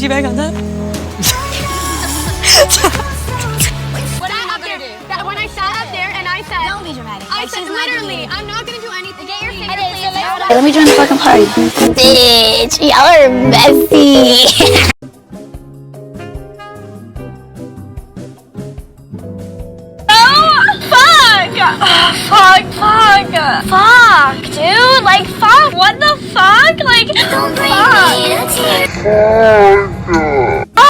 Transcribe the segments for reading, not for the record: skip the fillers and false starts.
집에 가자. When I sat up there and I said, Don't be dramatic. I said literally, I'm not gonna do anything. Get your finger Let me join the fucking party. Bitch, y'all are messy. Fuck, dude. Like, fuck. What the fuck? Like, Don't bring me to tears.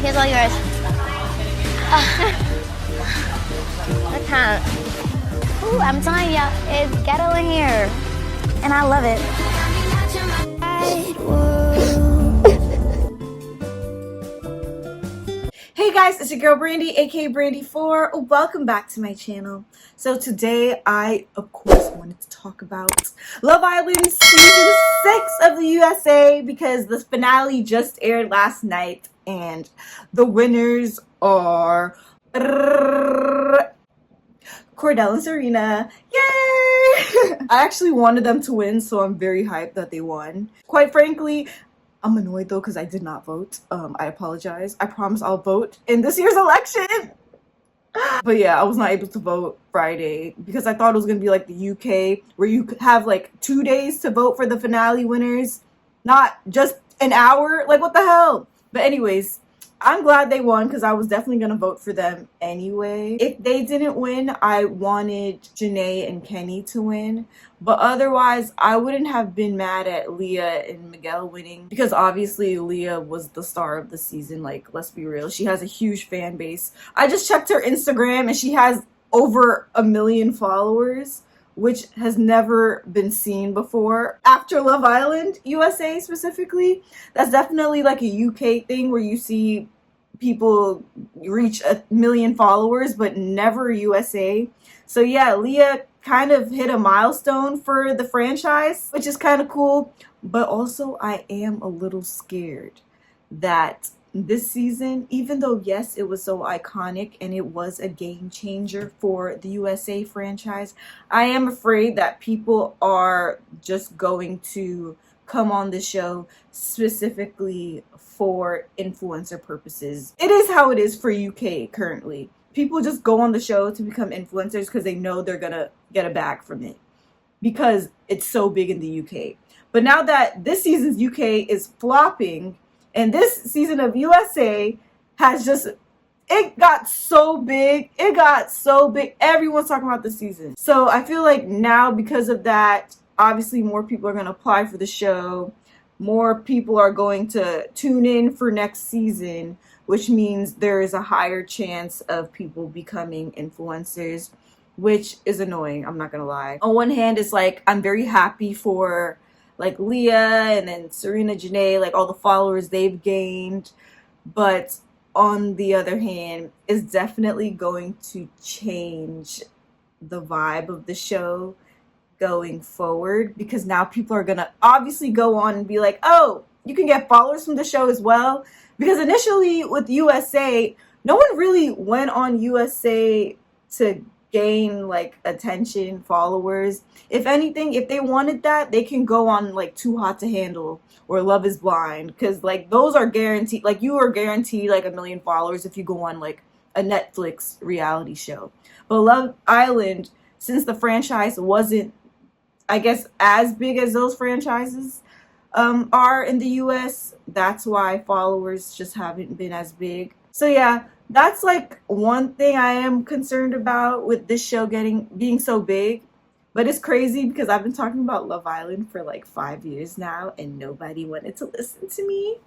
Here's all yours. I can't. Ooh, I'm telling ya, it's ghetto in here. And I love it. Hey guys, it's your girl Brandy, aka Brandy4. Welcome back to my channel. So today I, of course, wanted to talk about Love Island Season 6 of the USA because the finale just aired last night and the winners are Cordell and Serena. Yay! I actually wanted them to win, so I'm very hyped that they won. Quite frankly, I'm annoyed though because I did not vote. I apologize. I promise I'll vote in this year's election. But yeah, I was not able to vote Friday because I thought it was going to be like the UK where you could have like 2 days to vote for the finale winners, not just an hour. Like what the hell? But anyways, I'm glad they won because I was definitely going to vote for them anyway. If they didn't win, I wanted Jana and Kenny to win. But otherwise, I wouldn't have been mad at Leah and Miguel winning because obviously Leah was the star of the season. Like, let's be real. She has a huge fan base. I just checked her Instagram and she has over 1 million followers, which has never been seen before. After Love Island USA specifically, that's definitely like a UK thing where you see people reach 1 million followers, but never USA. So yeah, Leah kind of hit a milestone for the franchise, which is kind of cool. But also I am a little scared that this season, even though yes, it was so iconic and it was a game changer for the USA franchise, I am afraid that people are just going to come on the show specifically for influencer purposes. It is how it is for UK currently. People just go on the show to become influencers because they know they're gonna get a bag from it because it's so big in the UK. But now that this season's UK is flopping and this season of USA has just, it got so big. It got so big. Everyone's talking about this season. So I feel like now because of that, obviously more people are going to apply for the show. More people are going to tune in for next season, which means there is a higher chance of people becoming influencers, which is annoying. I'm not going to lie. On one hand, it's like I'm very happy for like Leah and then Serena, Janae, like all the followers they've gained. But on the other hand, it's definitely going to change the vibe of the show going forward because now people are gonna obviously go on and be like, oh, you can get followers from the show as well, because initially with USA no one really went on USA to gain like attention, followers. If anything, if they wanted that, they can go on like Too Hot to Handle or Love is Blind, because like those are guaranteed, like you are guaranteed like 1 million followers if you go on like a Netflix reality show. But Love Island, since the franchise wasn't, I guess, as big as those franchises are in the US, that's why followers just haven't been as big. So yeah, that's like one thing I am concerned about with this show being so big. But it's crazy because I've been talking about Love Island for like 5 years now and nobody wanted to listen to me.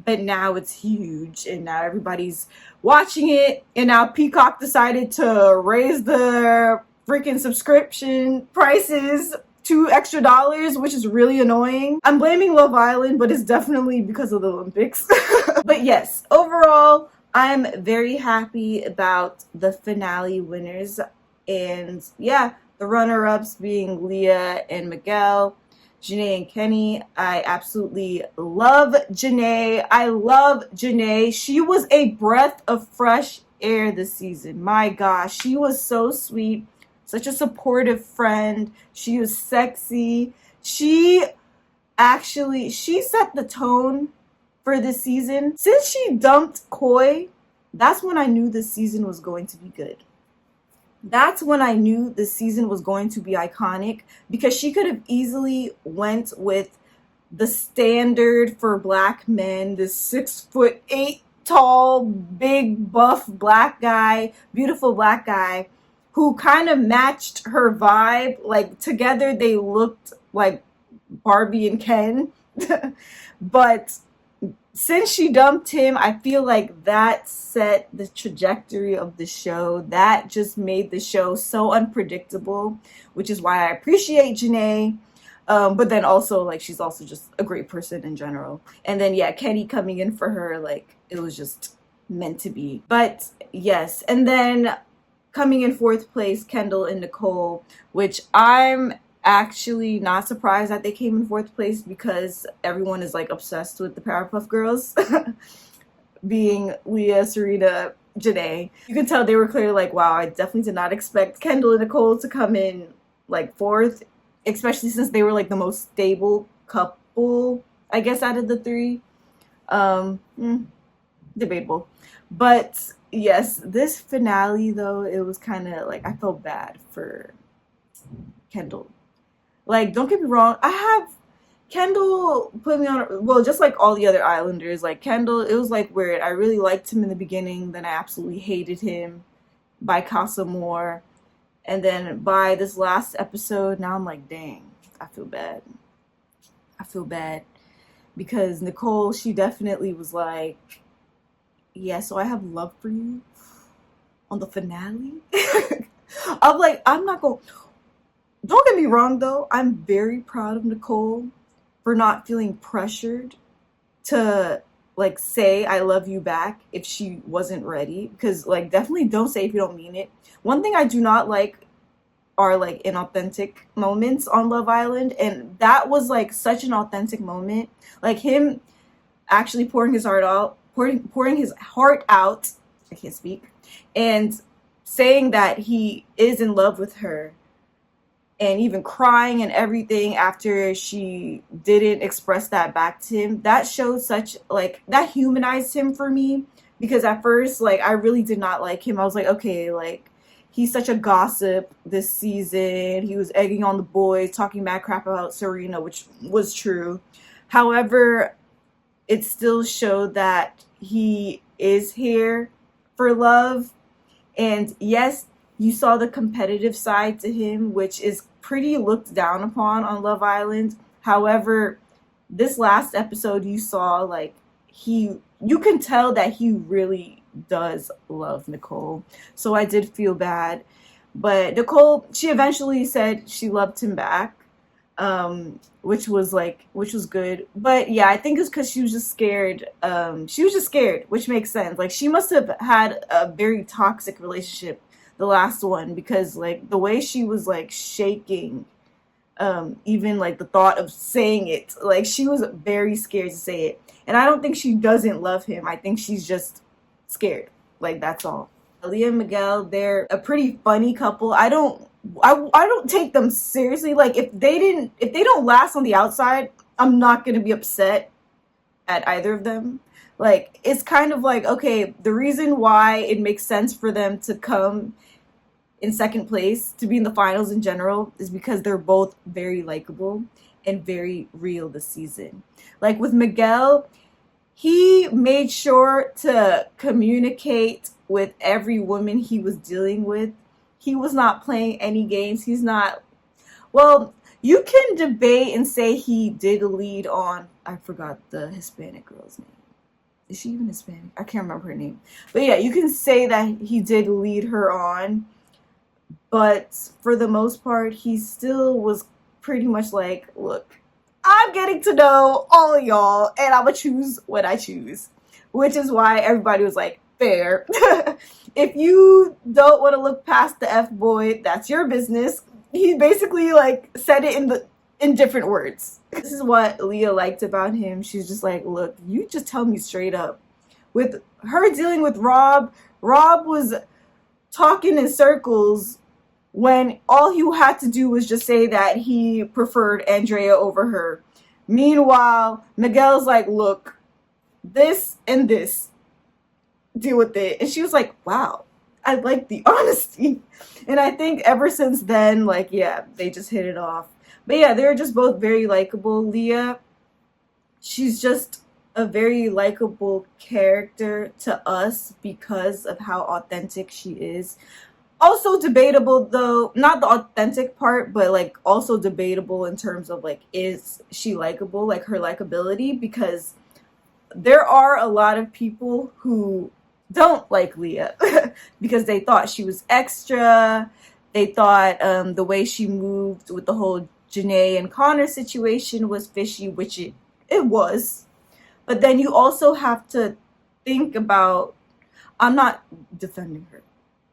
But now it's huge and now everybody's watching it, and now Peacock decided to raise the freaking subscription prices $2 extra, which is really annoying. I'm blaming Love Island, but it's definitely because of the Olympics. But yes, overall, I'm very happy about the finale winners. And yeah, the runner-ups being Leah and Miguel, Janae and Kenny. I absolutely love Janae. I love Janae. She was a breath of fresh air this season. My gosh, she was so sweet. Such a supportive friend. She was sexy. She set the tone for this season. Since she dumped Koi, that's when I knew this season was going to be good. That's when I knew the season was going to be iconic, because she could have easily went with the standard for black men, this 6'8" tall, big, buff black guy, beautiful black guy, who kind of matched her vibe. Like, together they looked like Barbie and Ken. But since she dumped him, I feel like that set the trajectory of the show. That just made the show so unpredictable, which is why I appreciate Janae. But then also, like, she's also just a great person in general. And then, yeah, Kenny coming in for her, like, it was just meant to be. But yes, and then coming in fourth place, Kendall and Nicole, which I'm actually not surprised that they came in fourth place, because everyone is like obsessed with the Powerpuff Girls being Leah, Serena, Janae. You can tell they were clearly like, wow, I definitely did not expect Kendall and Nicole to come in like fourth, especially since they were like the most stable couple, I guess, out of the three. Debatable. But yes, this finale though, it was kind of like, I felt bad for Kendall. Like, don't get me wrong, Kendall put me on, well, just like all the other Islanders, like Kendall, it was like weird. I really liked him in the beginning, then I absolutely hated him by Casa Moore. And then by this last episode, now I'm like, dang, I feel bad. Because Nicole, she definitely was like, yeah, so I have love for you on the finale. I'm like, don't get me wrong though, I'm very proud of Nicole for not feeling pressured to like say I love you back if she wasn't ready. Because like, definitely don't say if you don't mean it. One thing I do not like are like inauthentic moments on Love Island, and that was like such an authentic moment. Like him actually pouring his heart out, I can't speak, and saying that he is in love with her, and even crying and everything after she didn't express that back to him. That showed such, like, that humanized him for me, because at first, like, I really did not like him. I was like, okay, like, he's such a gossip this season. He was egging on the boys, talking mad crap about Serena, which was true. However, it still showed that he is here for love. And yes, you saw the competitive side to him, which is pretty looked down upon on Love Island. However, this last episode, you saw, like, you can tell that he really does love Nicole. So I did feel bad. But Nicole, she eventually said she loved him back, which was good. But yeah, I think it's because she was just scared. Which makes sense. Like, she must have had a very toxic relationship, the last one, because like the way she was like shaking, even like the thought of saying it, like she was very scared to say it. And I don't think she doesn't love him. I think she's just scared. Like, that's all. Leah and Miguel, they're a pretty funny couple. I don't take them seriously. Like, if they don't last on the outside, I'm not gonna be upset at either of them. Like, it's kind of like, okay, the reason why it makes sense for them to come in second place, to be in the finals in general, is because they're both very likable and very real this season. Like, with Miguel, he made sure to communicate with every woman he was dealing with. He was not playing any games. He's not, well, you can debate and say he did lead on, I forgot the Hispanic girl's name. Is she even Hispanic? I can't remember her name. But yeah, you can say that he did lead her on. But for the most part, he still was pretty much like, look, I'm getting to know all of y'all, and I'm going to choose what I choose. Which is why everybody was like, fair. If you don't want to look past the F-boy, that's your business. He basically like said it in different words. This is what Leah liked about him. She's just like, look, you just tell me straight up. With her dealing with Rob was talking in circles when all he had to do was just say that he preferred Andrea over her. Meanwhile, Miguel's like, look, this and this, deal with it. And she was like, wow, I like the honesty. And I think ever since then, like, yeah, they just hit it off. But yeah, they're just both very likable. Leah, she's just a very likable character to us because of how authentic she is. Also debatable though, not the authentic part, but like also debatable in terms of like, is she likable, like her likability, because there are a lot of people who don't like Leah because they thought she was extra. They thought the way she moved with the whole Janae and Connor situation was fishy, which it was. But then you also have to think about, I'm not defending her.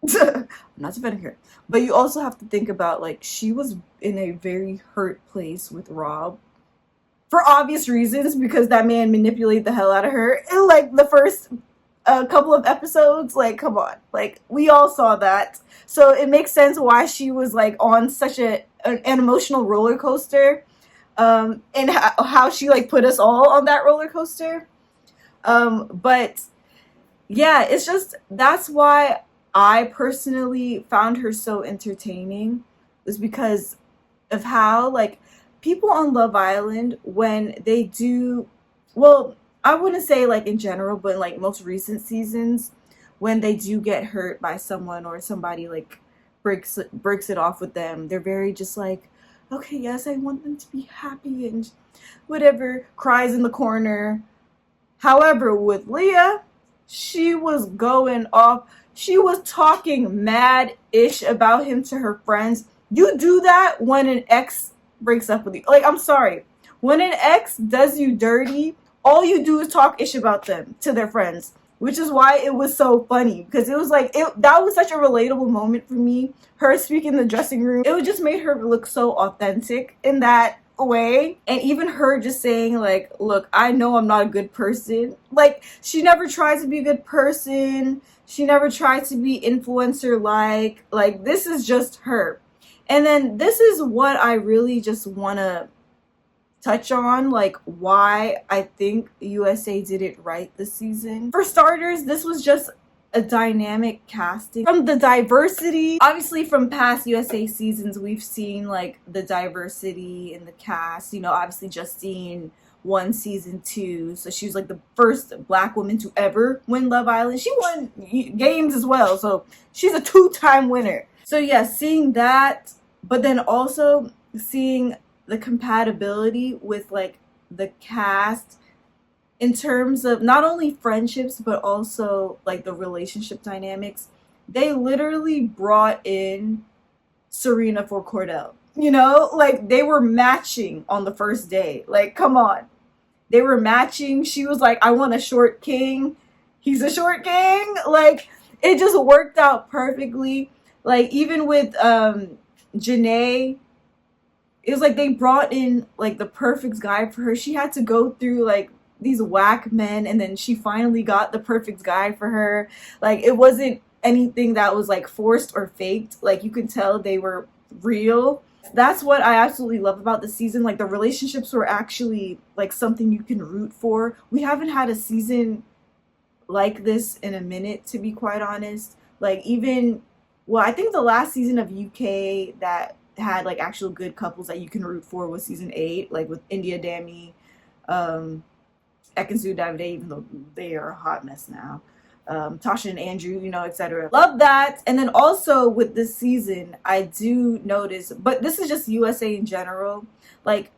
I'm not defending her. But you also have to think about, like, she was in a very hurt place with Rob. For obvious reasons, because that man manipulated the hell out of her in, like, the first couple of episodes. Like, come on. Like, we all saw that. So it makes sense why she was, like, on such an emotional roller coaster. And how she, like, put us all on that roller coaster. But, yeah, it's just, that's why I personally found her so entertaining, is because of how, like, people on Love Island, when they do, well, I wouldn't say like in general, but in like most recent seasons, when they do get hurt by someone or somebody like breaks it off with them, they're very just like, okay, yes, I want them to be happy and whatever, cries in the corner. However, with Leah, she was going off. She was talking mad-ish about him to her friends. You do that when an ex breaks up with you. Like, I'm sorry. When an ex does you dirty, all you do is talk ish about them to their friends, which is why it was so funny, because it was like, that was such a relatable moment for me. Her speaking in the dressing room, it just made her look so authentic in that way. And even her just saying like, look, I know I'm not a good person. Like, she never tried to be a good person. She never tried to be influencer like this is just her. And then this is what I really just want to touch on, like why I think USA did it right this season. For starters, this was just a dynamic casting. From the diversity, obviously from past USA seasons, we've seen like the diversity in the cast. You know, obviously Justine won season 2, so she was like the first Black woman to ever win Love Island. She won games as well, so she's a 2-time winner. So yeah, seeing that, but then also seeing the compatibility with like the cast in terms of not only friendships but also like the relationship dynamics. They literally brought in Serena for Cordell. You know, like they were matching on the first day. Like, come on. They were matching. She was like, I want a short king. He's a short king. Like, it just worked out perfectly. Like, even with Janae, it was like they brought in like the perfect guy for her. She had to go through like these whack men, and then she finally got the perfect guy for her. Like, it wasn't anything that was like forced or faked. Like, you could tell they were real. That's what I absolutely love about the season. Like, the relationships were actually like something you can root for. We haven't had a season like this in a minute, to be quite honest. Like, even, well, I think the last season of UK that had like actual good couples that you can root for was season 8, like with India Dami, Ekansu Davide, even though they are a hot mess now, Tasha and Andrew, you know, etc. Love that. And then also with this season, I do notice, but this is just USA in general, like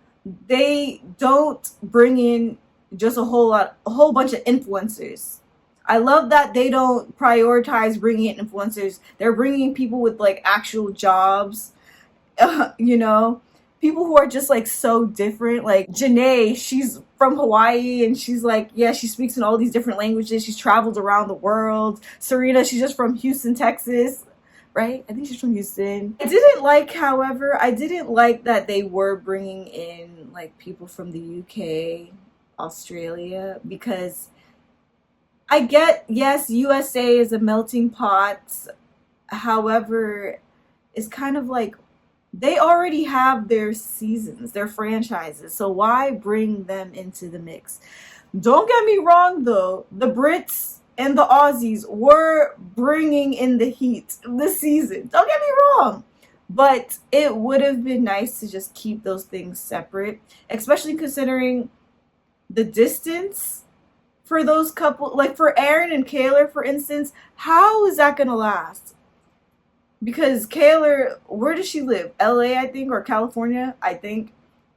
they don't bring in just a whole bunch of influencers. I love that they don't prioritize bringing in influencers. They're bringing people with like actual jobs, you know, people who are just like so different. Like Janae, she's from Hawaii and she's like, yeah, she speaks in all these different languages. She's traveled around the world. Serena, she's just from Houston, Texas, right? I think she's from Houston. However, I didn't like that they were bringing in like people from the UK, Australia, because I get, yes, USA is a melting pot. However, it's kind of like they already have their seasons, their franchises. So why bring them into the mix? Don't get me wrong though, the Brits and the Aussies were bringing in the heat this season. Don't get me wrong. But it would have been nice to just keep those things separate, especially considering the distance for those couple, like for Aaron and Kaylor, for instance. How is that gonna last? Because Kaylor, where does she live? LA, I think, or California, I think.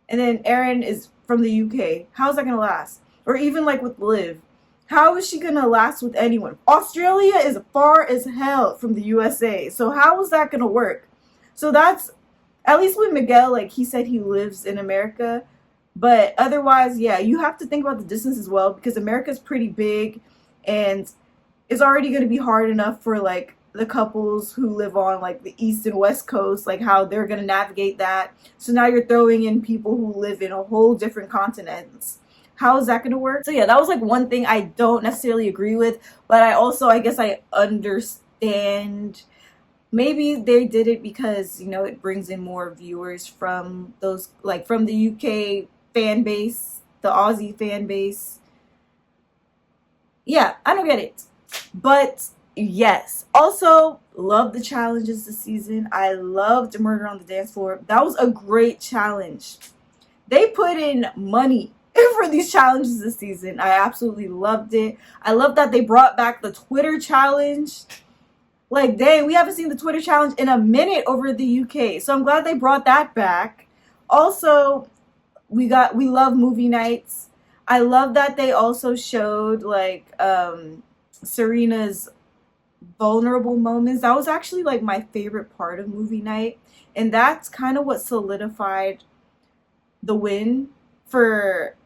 And then Aaron is from the UK. How's that gonna last? Or even like with Liv, how is she gonna last with anyone? Australia is far as hell from the USA. So how is that gonna work? So that's, at least with Miguel, like he said he lives in America. But otherwise, yeah, you have to think about the distance as well, because America's pretty big and it's already going to be hard enough for like the couples who live on like the East and West Coast, like how they're going to navigate that. So now you're throwing in people who live in a whole different continents. How is that going to work? So yeah, that was like one thing I don't necessarily agree with, but I guess I understand. Maybe they did it because, you know, it brings in more viewers from those, like from the UK fan base, the Aussie fan base. Yeah, I don't get it. But yes, also love the challenges this season. I loved Murder on the Dance Floor. That was a great challenge. They put in money for these challenges this season. I absolutely loved it. I love that they brought back the Twitter challenge. Like, dang, we haven't seen the Twitter challenge in a minute over the UK. So I'm glad they brought that back. Also, we love movie nights. I love that they also showed like Serena's vulnerable moments. That was actually like my favorite part of movie night. And that's kind of what solidified the win for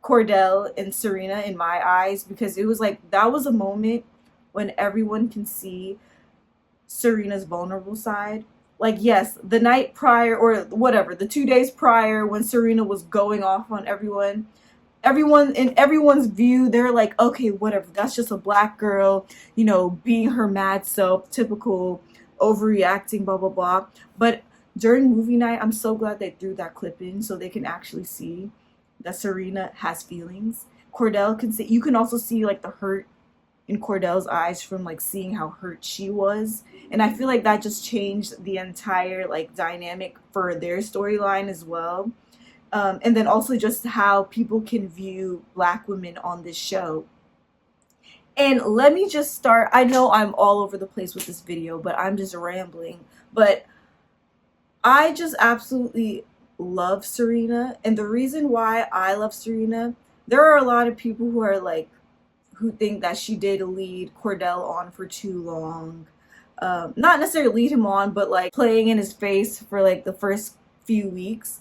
Cordell and Serena in my eyes, because it was like that was a moment when everyone can see Serena's vulnerable side. Like, yes, the night prior, or whatever, the 2 days prior, when Serena was going off on everyone in everyone's view, they're like, okay, whatever, that's just a black girl, you know, being her mad self, typical overreacting, blah blah blah. But during movie night, I'm so glad they threw that clip in so they can actually see that Serena has feelings. Cordell can see, you can also see like the hurt in Cordell's eyes from like seeing how hurt she was. And I feel like that just changed the entire like dynamic for their storyline as well. And then also just how people can view black women on this show. And let me just start, I know I'm all over the place with this video, but I'm just rambling. But I just absolutely love Serena. And the reason why I love Serena, there are a lot of people who are like, who think that she did lead Cordell on for too long. Not necessarily lead him on, but like playing in his face for like the first few weeks.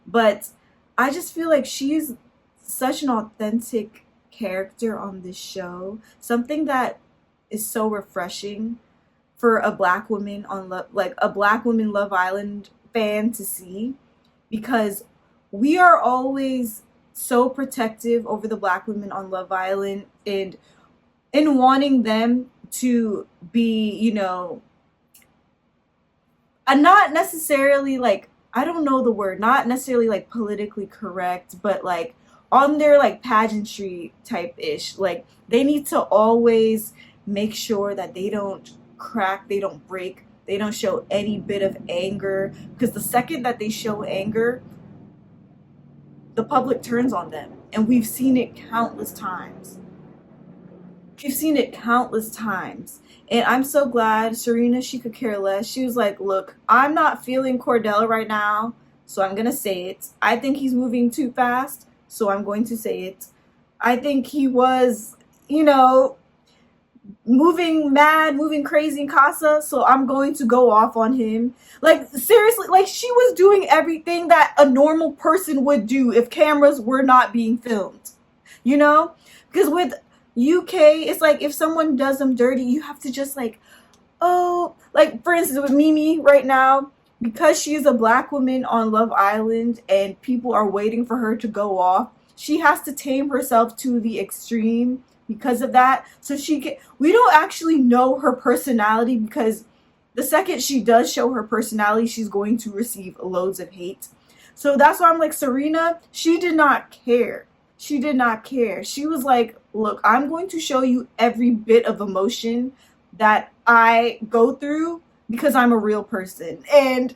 But I just feel like she's such an authentic character on this show. Something that is so refreshing for a black woman on a black woman Love Island fan to see, because we are always so protective over the black women on Love Island and in wanting them to be, you know, not necessarily like, I don't know the word, not necessarily like politically correct, but like on their like pageantry type ish. Like they need to always make sure that they don't crack, they don't break, they don't show any bit of anger, because the second that they show anger, the public turns on them. And we've seen it countless times. We've seen it countless times. And I'm so glad Serena, she could care less. She was like, look, I'm not feeling Cordell right now, so I'm going to say it. I think he's moving too fast, so I'm going to say it. I think he was, you know, moving mad, moving crazy in Casa, so I'm going to go off on him. Like, seriously, like she was doing everything that a normal person would do if cameras were not being filmed, you know? Because with UK, it's like if someone does them dirty, you have to just like, oh, like for instance with Mimi right now, because she is a black woman on Love Island and people are waiting for her to go off, she has to tame herself to the extreme because of that. So we don't actually know her personality, because the second she does show her personality, she's going to receive loads of hate. So that's why I'm like, Serena, she did not care. She did not care. She was like, look, I'm going to show you every bit of emotion that I go through because I'm a real person. And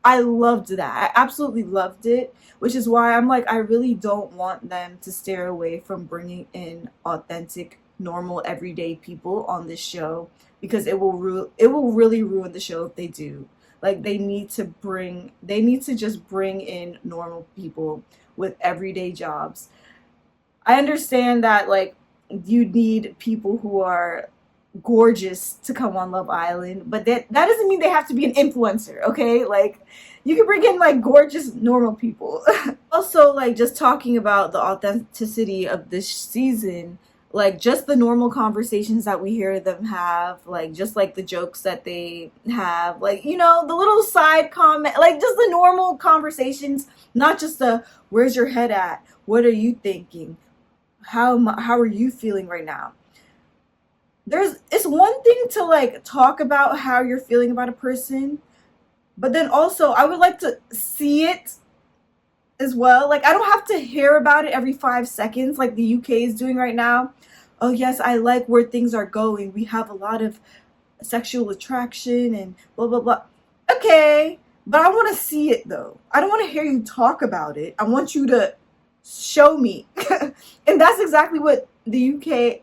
I loved that. I absolutely loved it, which is why I'm like, I really don't want them to steer away from bringing in authentic, normal, everyday people on this show, because it will really ruin the show if they do. Like, they need to just bring in normal people with everyday jobs. I understand that, like, you need people who are gorgeous to come on Love Island, but that doesn't mean they have to be an influencer, okay? Like, you can bring in like gorgeous normal people. Also, like, just talking about the authenticity of this season, like just the normal conversations that we hear them have, like just like the jokes that they have, like, you know, the little side comment, like just the normal conversations, not just the where's your head at, what are you thinking, how are you feeling right now. It's one thing to like talk about how you're feeling about a person, but then also I would like to see it as well. Like, I don't have to hear about it every 5 seconds like the UK is doing right now. Oh yes, I like where things are going. We have a lot of sexual attraction and blah blah blah. Okay, but I want to see it though. I don't want to hear you talk about it. I want you to show me. And that's exactly what the UK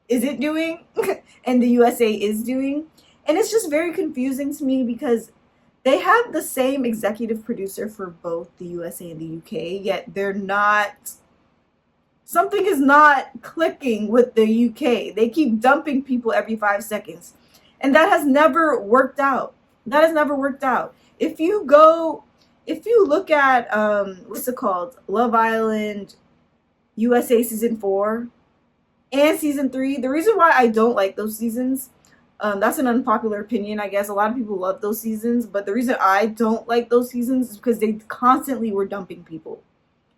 isn't doing and the USA is doing. And it's just very confusing to me because they have the same executive producer for both the USA and the UK, yet something is not clicking with the UK. They keep dumping people every 5 seconds. And that has never worked out. If you look at, what's it called? Love Island USA season 4 and season 3, the reason why I don't like those seasons, that's an unpopular opinion, I guess. A lot of people love those seasons, but the reason I don't like those seasons is because they constantly were dumping people.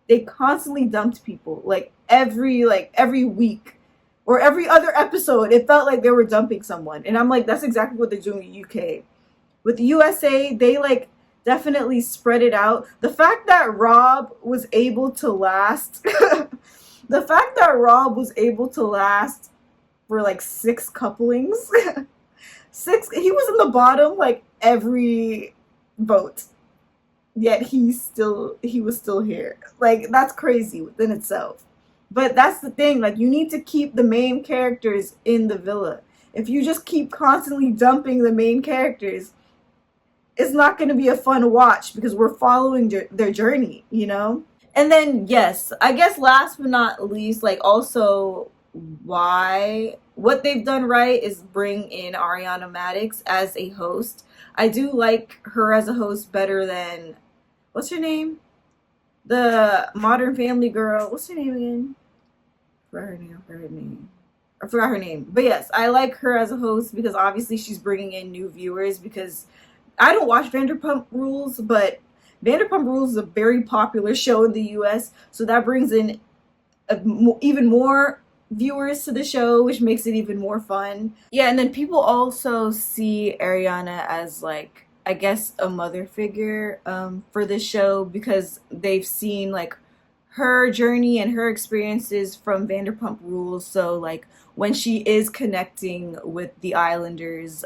They constantly dumped people, like every week or every other episode. It felt like they were dumping someone, and I'm like, that's exactly what they're doing in UK. With the USA, they like definitely spread it out. The fact that Rob was able to last, for like 6 couplings. He was in the bottom like every vote, yet he was still here. Like, that's crazy within itself. But that's the thing, like, you need to keep the main characters in the villa. If you just keep constantly dumping the main characters, it's not going to be a fun watch because we're following their journey, you know? And then, yes, I guess last but not least, like, also what they've done right is bring in Ariana Madix as a host. I do like her as a host better than, what's her name? The Modern Family girl. What's her name again? I forgot her name. But yes, I like her as a host because obviously she's bringing in new viewers, because I don't watch Vanderpump Rules, but Vanderpump Rules is a very popular show in the US, so that brings in even more viewers to the show, which makes it even more fun. Yeah, and then people also see Ariana as, like, I guess a mother figure for this show, because they've seen like her journey and her experiences from Vanderpump Rules. So like when she is connecting with the Islanders,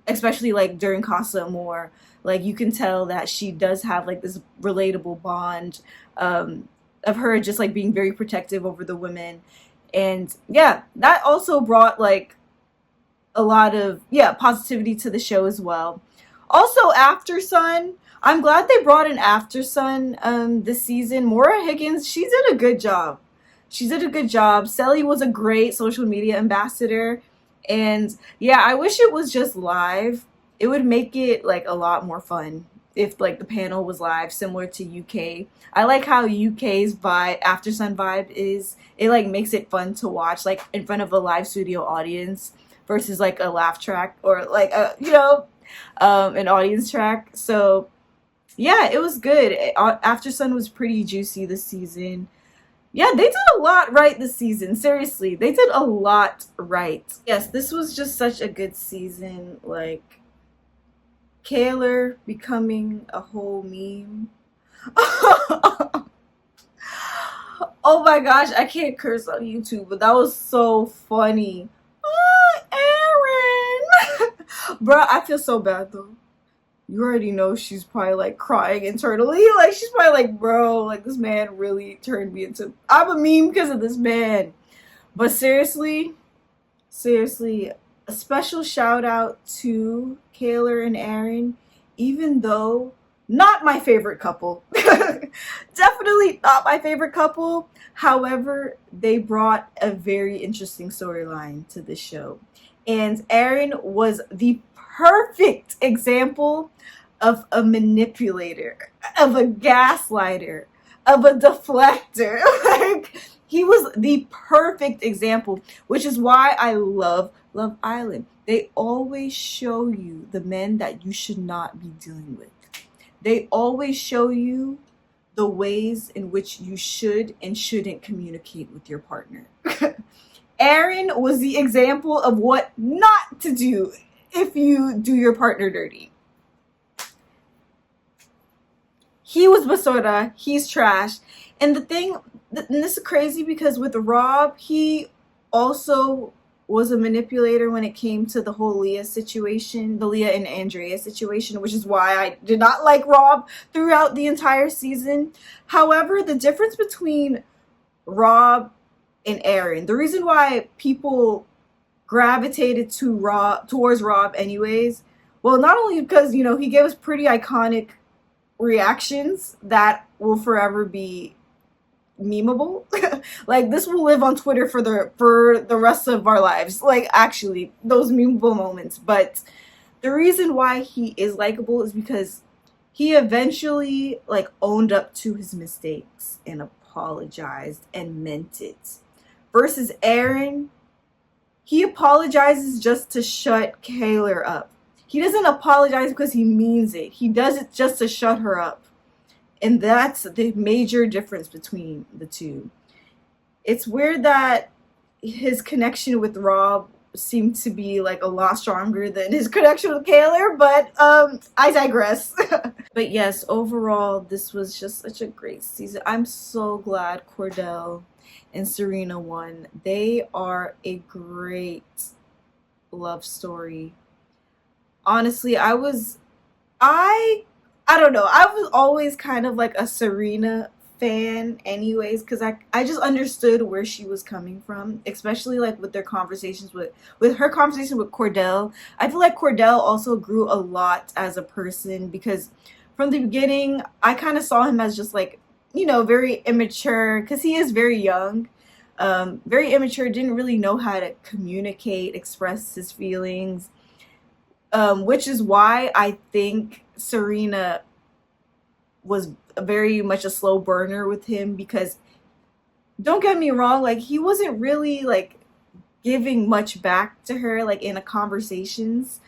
especially like during Casa Amor, like you can tell that she does have like this relatable bond of her just like being very protective over the women. And yeah, that also brought like a lot of positivity to the show as well. Also, After Sun, I'm glad they brought in After Sun this season. Maura Higgins, she did a good job. Selly was a great social media ambassador. And yeah, I wish it was just live. It would make it like a lot more fun if like the panel was live, similar to UK. I like how UK's vibe, After Sun vibe is. It like makes it fun to watch like in front of a live studio audience versus like a laugh track or like a, an audience track. So yeah, it was good. After Sun was pretty juicy this season. Yeah, they did a lot right this season. Seriously, they did a lot right. Yes, this was just such a good season. Like, Kaylor becoming a whole meme. Oh my gosh, I can't curse on YouTube, but that was so funny. Oh, Aaron. Bruh, I feel so bad though. You already know she's probably like crying internally. Like she's probably like, bro, like this man really turned me into, I'm a meme because of this man. But seriously, a special shout out to Kaylor and Aaron, even though not my favorite couple. Definitely not my favorite couple. However, they brought a very interesting storyline to the show. And Aaron was the perfect example of a manipulator, of a gaslighter, of a deflector. Like, he was the perfect example, which is why I love Love Island. They always show you the men that you should not be dealing with. They always show you the ways in which you should and shouldn't communicate with your partner. Aaron was the example of what not to do if you do your partner dirty. He was basura, he's trash. And the thing, and this is crazy because with Rob, he also was a manipulator when it came to the whole Leah situation, the Leah and Andrea situation, which is why I did not like Rob throughout the entire season. However, the difference between Rob and Aaron, the reason why people gravitated towards Rob anyways, well, not only because, you know, he gave us pretty iconic reactions that will forever be memeable. Like this will live on Twitter for the rest of our lives. Like actually those memeable moments. But the reason why he is likable is because he eventually like owned up to his mistakes and apologized and meant it. Versus Aaron, he apologizes just to shut Kaylor up. He doesn't apologize because he means it. He does it just to shut her up. And that's the major difference between the two. It's weird that his connection with Rob seemed to be like a lot stronger than his connection with Kaylor, but I digress. But yes, overall, this was just such a great season. I'm so glad Cordell and Serena won. They are a great love story. Honestly, I don't know. I was always kind of like a Serena fan anyways, because I just understood where she was coming from, especially like with their conversations with her conversation with Cordell. I feel like Cordell also grew a lot as a person because from the beginning, I kind of saw him as just like, you know, very immature because he is very young. Very immature, didn't really know how to communicate, express his feelings. Which is why I think Serena was very much a slow burner with him because don't get me wrong, like he wasn't really like giving much back to her like in a conversations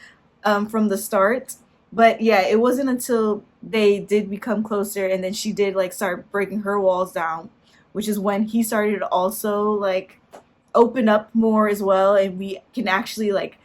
from the start. But yeah, it wasn't until they did become closer and then she did like start breaking her walls down, which is when he started to also like open up more as well, and we can actually like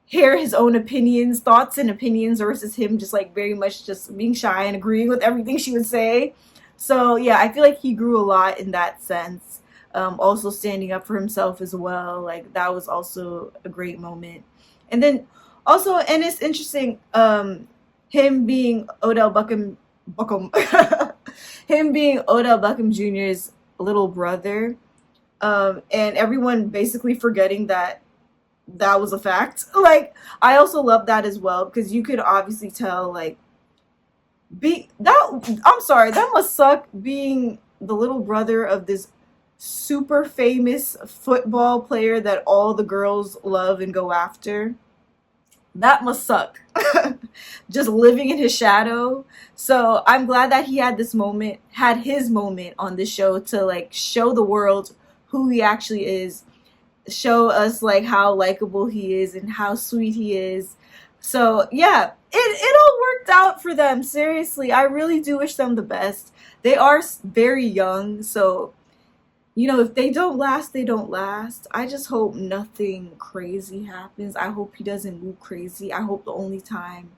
hear his own opinions, thoughts and opinions versus him just like very much just being shy and agreeing with everything she would say. So yeah, I feel like he grew a lot in that sense. Also standing up for himself as well. Like that was also a great moment. And then also, and it's interesting, him being Odell Beckham him being Odell Beckham Jr.'s little brother, and everyone basically forgetting that was a fact. Like I also love that as well because you could obviously tell like I'm sorry, that must suck being the little brother of this super famous football player that all the girls love and go after. That must suck. Just living in his shadow. So I'm glad that he had his moment on this show to like show the world who he actually is, show us like how likable he is and how sweet he is. So yeah, it all worked out for them. Seriously, I really do wish them the best. They are very young, so you know, if they don't last, they don't last. I just hope nothing crazy happens. I hope he doesn't move crazy. I hope the only time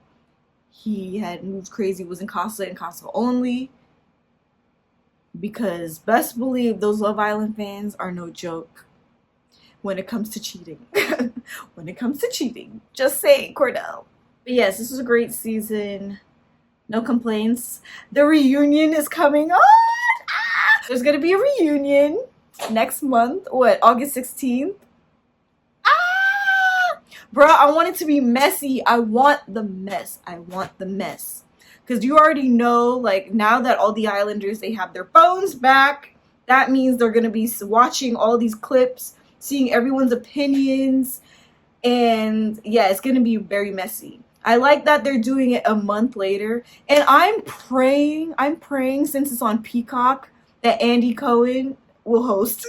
he had moved crazy was in Casa and Casa only. because best believe those Love Island fans are no joke when it comes to cheating. When it comes to cheating. Just saying, Cordell. But yes, this was a great season. No complaints. The reunion is coming on. Ah! There's gonna be a reunion next month. What, August 16th? Ah! Bruh, I want it to be messy. I want the mess. I want the mess. Because you already know, like, now that all the Islanders, they have their phones back, that means they're gonna be watching all these clips, seeing everyone's opinions, and yeah, it's gonna be very messy. I like that they're doing it a month later, and I'm praying since it's on Peacock that Andy Cohen will host.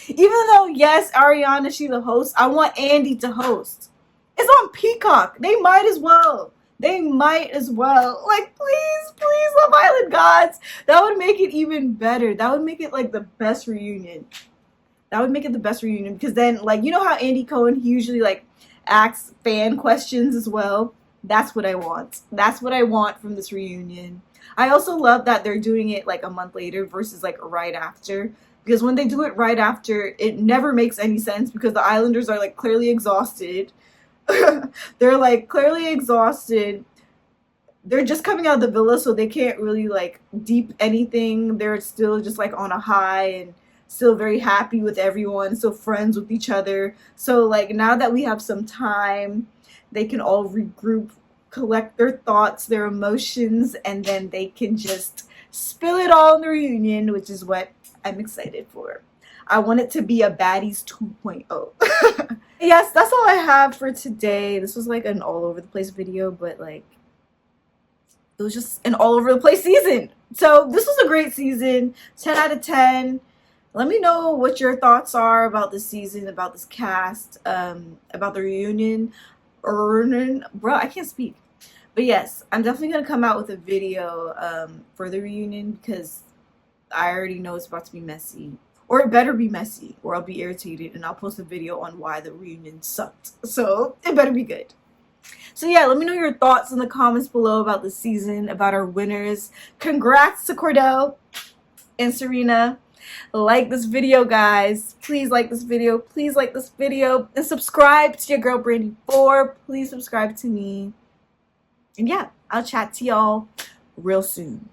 Even though, yes, Ariana, she's the host, I want Andy to host. It's on Peacock. They might as well. They might as well. Like, please, please, Love Island gods. That would make it even better. That would make it like the best reunion. That would make it the best reunion, because then, like, you know how Andy Cohen, he usually like asks fan questions as well? That's what I want. That's what I want from this reunion. I also love that they're doing it like a month later versus like right after, because when they do it right after, it never makes any sense, because the Islanders are like clearly exhausted. They're like clearly exhausted. They're just coming out of the villa, so they can't really like deep anything. They're still just like on a high and still very happy with everyone, still friends with each other. So like now that we have some time, they can all regroup, collect their thoughts, their emotions, and then they can just spill it all in the reunion, which is what I'm excited for. I want it to be a Baddies 2.0. Yes, that's all I have for today. This was like an all over the place video, but like it was just an all over the place season. So this was a great season. 10 out of 10. Let me know what your thoughts are about this season, about this cast, about the reunion. Bro, I can't speak. But yes, I'm definitely going to come out with a video for the reunion, because I already know it's about to be messy. Or it better be messy, or I'll be irritated, and I'll post a video on why the reunion sucked. So it better be good. So yeah, let me know your thoughts in the comments below about the season, about our winners. Congrats to Cordell and Serena. Like this video, guys. Please like this video. Please like this video. And subscribe to your girl Brandy 4. Please subscribe to me. And yeah, I'll chat to y'all real soon.